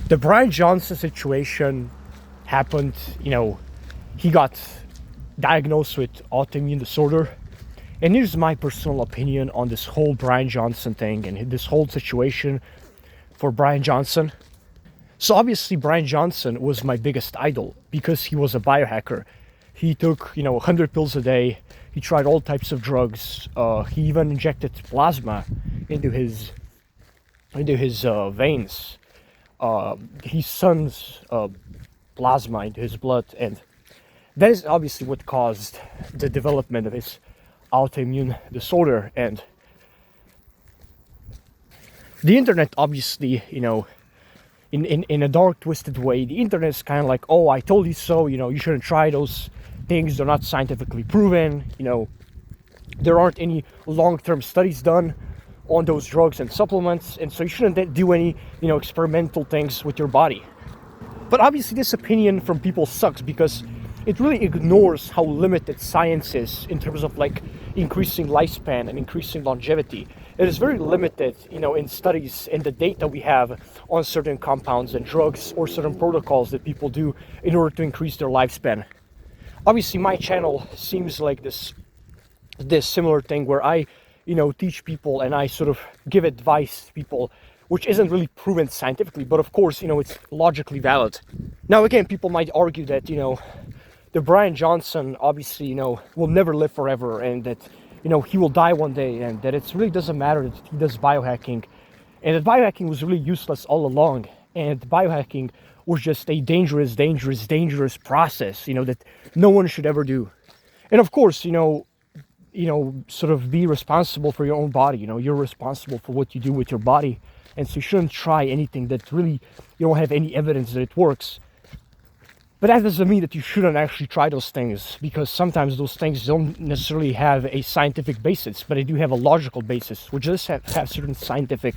The Brian Johnson situation happened, he got diagnosed with autoimmune disorder. And here's my personal opinion on this whole Brian Johnson thing and this whole situation for Brian Johnson. So obviously Brian Johnson was my biggest idol because he was a biohacker. He took, 100 pills a day. He tried all types of drugs. He even injected plasma into his veins. His son's plasma into his blood, and that is obviously what caused the development of his autoimmune disorder. And the internet, obviously, in a dark, twisted way, the internet is kind of like, oh, I told you so, you shouldn't try those things, they're not scientifically proven, there aren't any long-term studies done on those drugs and supplements, and so you shouldn't do any, experimental things with your body. But obviously this opinion from people sucks because it really ignores how limited science is in terms of like increasing lifespan and increasing longevity. It is very limited, in studies and the data we have on certain compounds and drugs or certain protocols that people do in order to increase their lifespan. Obviously my channel seems like this similar thing where I teach people and I sort of give advice to people which isn't really proven scientifically, but of course, it's logically valid. Now again, people might argue that, the Brian Johnson obviously, will never live forever, and that, he will die one day, and that it really doesn't matter that he does biohacking, and that biohacking was really useless all along, and biohacking was just a dangerous process, that no one should ever do. And of course, sort of be responsible for your own body. You're responsible for what you do with your body, and so you shouldn't try anything that really you don't have any evidence that it works. But that doesn't mean that you shouldn't actually try those things, because sometimes those things don't necessarily have a scientific basis, but they do have a logical basis, which does have certain scientific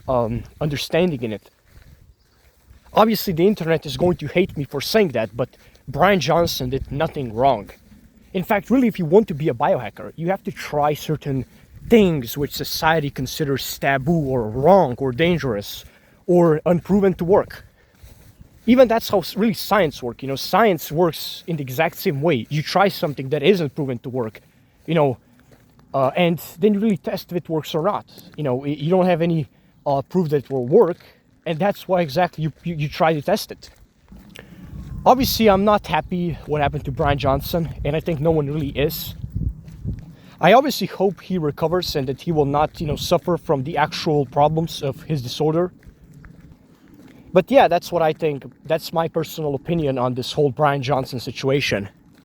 understanding in it. Obviously the internet is going to hate me for saying that, but Brian Johnson did nothing wrong. In fact, really, if you want to be a biohacker, you have to try certain things which society considers taboo or wrong or dangerous or unproven to work. Even that's how really science works. Science works in the exact same way. You try something that isn't proven to work, and then you really test if it works or not. You don't have any proof that it will work, and that's why exactly you try to test it. Obviously, I'm not happy what happened to Brian Johnson, and I think no one really is. I obviously hope he recovers and that he will not, suffer from the actual problems of his disorder. But yeah, that's what I think. That's my personal opinion on this whole Brian Johnson situation.